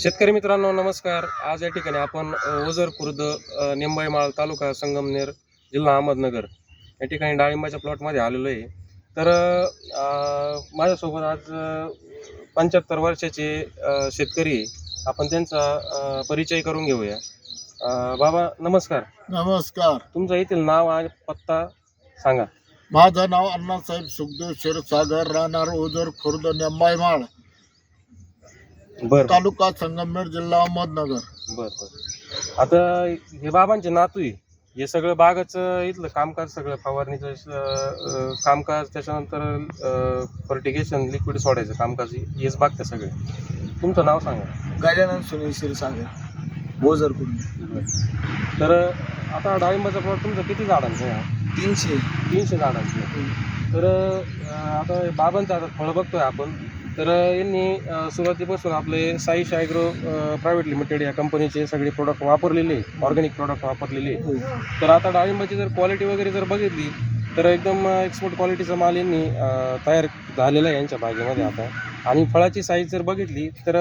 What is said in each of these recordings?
शेतकरी मित्रांनो नमस्कार. आज या ठिकाणी आपण ओझर खुर्द निंबाईमाळ तालुका संगमनेर जिल्हा अहमदनगर या ठिकाणी डाळिंबाच्या प्लॉटमध्ये आलेलो आहे. तर माझ्यासोबत आज 75 वर्षाचे शेतकरी आहे. आपण त्यांचा परिचय करून घेऊया. बाबा नमस्कार. नमस्कार. तुमचं येथील नाव आणि पत्ता सांगा. माझं नाव अण्णासाहेब सुखदेव क्षीरसागर, राहणार ओझर खुर्द निंबाईमाळ, बरं तालुका संगमनेर, जिल्हा अहमदनगर. बरं. आता हे बाबांचे नातू आहे. हे सगळं बागाचं इथलं कामकाज, सगळं फवारणीचं कामकाज, त्याच्यानंतर फर्टिगेशन लिक्विड सोडायचं कामकाज हेच बघते सगळे. तुमचं नाव सांगा. गजानन सुनील क्षीरसागर, ओझर खुर्द. तर आता डाळिंबाचा प्लॉट तुमचं किती झाडांचं आहे? 300 झाडांचं. तर आता बाबांचं आता फळं बघतोय आपण. तर यांनी सुरुवातीपासून आपले साईश ॲग्रो प्रायव्हेट लिमिटेड या कंपनीचे सगळे प्रोडक्ट वापरलेले, ऑर्गॅनिक प्रोडक्ट वापरलेले. तर आता डाळिंबाची जर क्वालिटी वगैरे जर बघितली तर एकदम एक्सपोर्ट क्वालिटीचा माल यांनी तयार झालेला आहे यांच्या बागेमध्ये आता. आणि फळाची साईज जर बघितली तर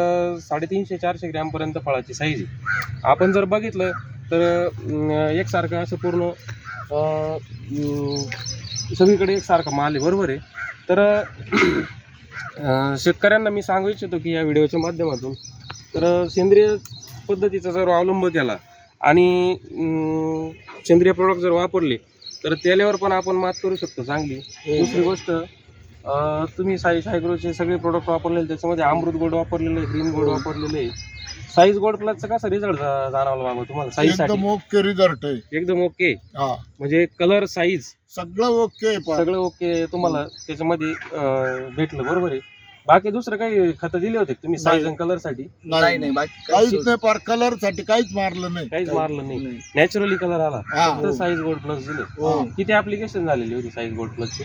350-400 ग्रॅमपर्यंत फळाची साईज आहे. आपण जर बघितलं तर एकसारखं असं पूर्ण सगळीकडे एकसारखा माल आहे, बरोबर आहे. तर शेतकऱ्यांना मी सांगू इच्छितो की या व्हिडिओच्या माध्यमातून तर सेंद्रिय पद्धतीचा जर अवलंब केला आणि सेंद्रिय प्रोडक्ट जर वापरले तर त्याल्यावर पण आपण मात करू शकतो चांगली. दुसरी गोष्ट, तुम्ही साईश ॲग्रोचे सगळे प्रोडक्ट वापरलेले, त्याच्यामध्ये अमृत गोल्ड वापरलेलं आहे, ग्रीन गोल्ड वापरलेलं आहे. साईज गोल्ड प्लसचा कसा रिझल्ट जाणवला बाबा तुम्हाला? साईजसाठी एकदम ओके रिझल्ट आहे. एकदम ओके. हा, म्हणजे कलर, साईज सगळं ओके आहे. सगळं ओके तुम्हाला त्याच्यामध्ये भेटलं, बरोबर आहे. बाकी दुसरं काही खतं दिले होते तुम्ही साईज आणि कलर साठी? नाही बाकी काहीच नाही. पार कलर साठी काहीच मारलं नाही. काहीच मारलं नाही. नॅचरली कलर आला. हा. फक्त साईज गोल्ड प्लस दिले. हो. किती ऍप्लिकेशन झालेली होती साईज गोल्ड प्लसचे?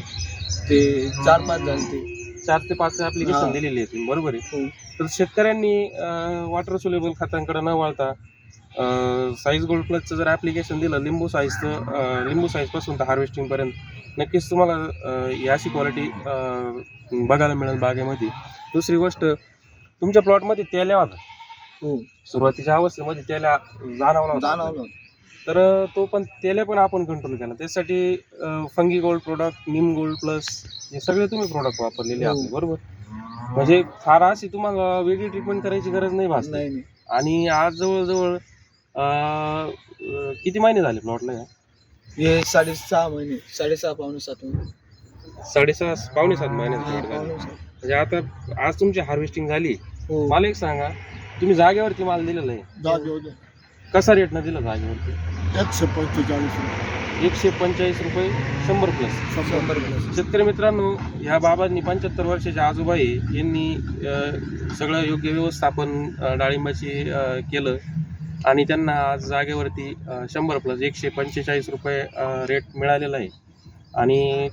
ते 4-5 झाले. 4 ते 5 ऍप्लिकेशन दिलेली आहे, बरोबर आहे. तर शेतकऱ्यांनी वॉटर सोल्युबल खतांकडे न वळता साईज गोल्ड प्लसचं जर ऍप्लिकेशन दिलं, लिंबू साईज पासून तर हार्वेस्टिंग पर्यंत, नक्कीच तुम्हाला ही अशी क्वालिटी बघायला मिळेल बागेमध्ये. दुसरी गोष्ट, तुमच्या प्लॉटमध्ये तेल्या होता. सुरुवातीच्या अवस्थेमध्ये तेल्या जाणवला होता. तर तो पण तेल्या पण आपण कंट्रोल केला. त्यासाठी फंगी गोल्ड प्रोडक्ट, निम गोल्ड प्लस हे सगळे तुम्ही प्रोडक्ट वापरलेले आहेत, बरोबर. म्हणजे फार अशी तुम्हाला वेगळी ट्रीटमेंट करायची गरज नाही भासली. नाही. आणि आज जवळजवळ किती महिने झाले प्लॉटला? हे 6.5 महिने, 6.5 पावणे 7 महिने. 6.5 पावणे 7 महिन्याचा प्लॉट झाला. म्हणजे आता आज तुमची हार्वेस्टिंग झाली. मला एक सांगा, तुम्ही जागेवरती माल दिलेला आहे, जागेवर कसा रेटनं दिला जागेवरती? 145 रुपये. 145 रुपये 100 प्लस. 100 प्लस. शेतकरी मित्रांनो, ह्या बाबांनी 75 वर्षाचे आजोबा आहे, यांनी सगळं योग्य व्यवस्थापन डाळिंबाची केलं आणि त्यांना आज जागेवरती 100 प्लस 145 रुपये रेट मिळालेला आहे. आणि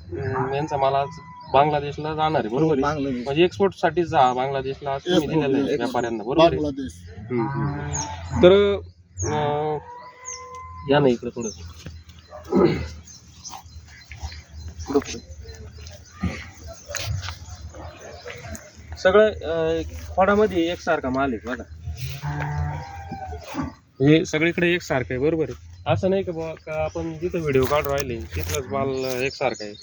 यांचा माल आज बांगलादेशला जाणार आहे, बरोबर आहे. म्हणजे एक्सपोर्टसाठी बांगलादेशला आज तुम्ही दिलेला आहे व्यापाऱ्यांना, बरोबर आहे. बांगलादेश. तर या ना इकडे थोडंसं. सगळं खोडामध्ये एकसारखा माल आहे बघा. हे सगळीकडे एकसारखं आहे, बरोबर आहे. असं नाही की बाबा का आपण जिथं व्हिडिओ काढून राहिले तिथलंच माल एकसारखा आहे,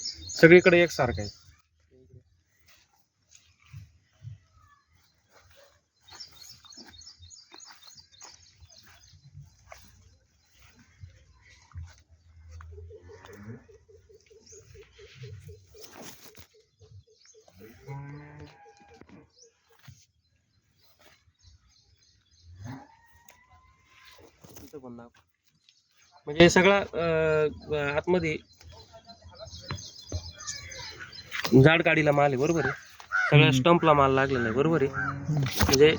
सगळीकडे एकसारखं आहे. म्हणजे सगळा आतमध्ये जाड काडीला माल आहे, बरोबर आहे. सगळ्या स्टंपला माल लागलेला आहे, बरोबर आहे. म्हणजे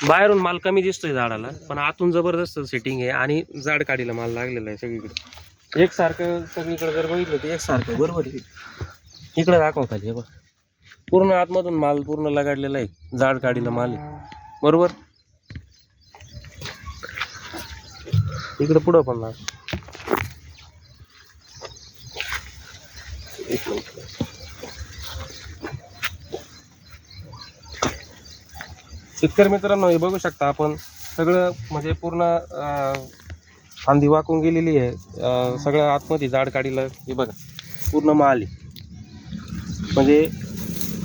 बाहेरून माल कमी दिसतोय झाडाला, पण आतून जबरदस्त सेटिंग आहे आणि जाड काडीला माल लागलेला आहे सगळीकडे एकसारखं. सगळीकडे जर बघितलं तर एकसारखं आहे, बरोबर आहे. इकडे दाखवा खाली, हे बघ पूर्ण आतमधून माल पूर्ण लगाडलेला आहे, जाड काडीला माल आहे, बरोबर. इकडे पुढं पण ना शेतकरी मित्रांनो, हे बघू शकता आपण सगळं म्हणजे पूर्ण फांदी वाकून गेलेली आहे. सगळं आतमध्ये जाड काढीला हे बघा पूर्ण माल आहे, म्हणजे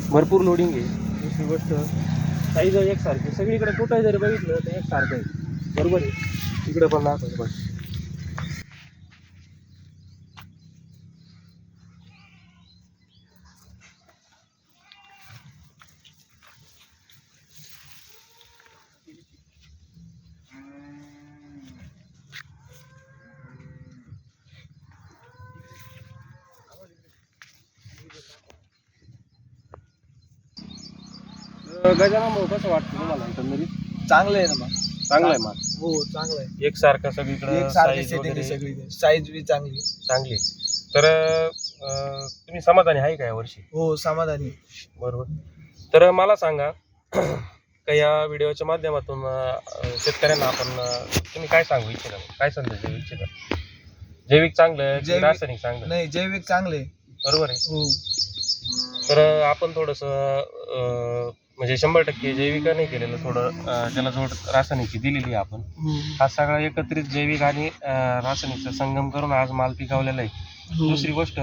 भरपूर लोडिंग आहे. दुसरी गोष्ट साईज एकसारखी सगळीकडे, कुठं जरी बघितलं तर एकसारखं आहे, बरोबर आहे. इकडे पण दाखवतो बघ. गजानन भाऊ, कसं वाटतं तुम्हाला एकंदरीत? चांगलं आहे ना मग. चांगलं आहे माल, हो चांगलं आहे. एकसारखं सगळीकडे, एक सारखी size सेटिंग वगैरे सगळी साईज बी चांगली. चांगली. तर तुम्ही समाधानी आहे का यावर्षी? हो समाधानी. बरोबर. तर मला सांगा का या व्हिडिओच्या माध्यमातून शेतकऱ्यांना आपण तुम्ही काय सांगू इच्छिता, काय संदेश देऊ इच्छिता? जैविक चांगलं की जैविक- रासायनिक चांगलं? नाही जैविक चांगले. बरोबर आहे. हो तर आपण थोडंसं म्हणजे 100% जैविक नाही केलेलं, थोडं त्याला जोड रासायनिकची दिलेली आहे आपण. हा सगळा एकत्रित जैविक आणि रासायनिकचा संगम करून आज माल पिकवलेला आहे. दुसरी गोष्ट,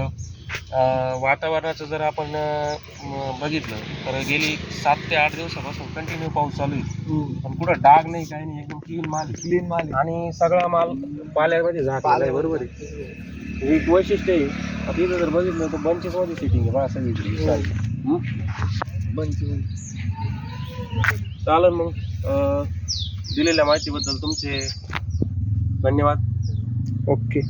वातावरणाचं जर आपण बघितलं तर गेली 7 ते 8 दिवसापासून कंटिन्यू पाऊस चालू आहे, पण कुठं डाग नाही, काही नाही, एकदम क्लीन माल आहे. क्लीन माल आहे. आणि सगळा माल पाल्यामध्ये झाकलेला आहे, बरोबर आहे. हे एक वैशिष्ट्य आहे. आता इथं जर बघितलं तर बंचेस मध्ये सेटिंग आहे बघा सगळीकडे. चालेल मग, दिलेल्या माहितीबद्दल तुमचे धन्यवाद. ओके.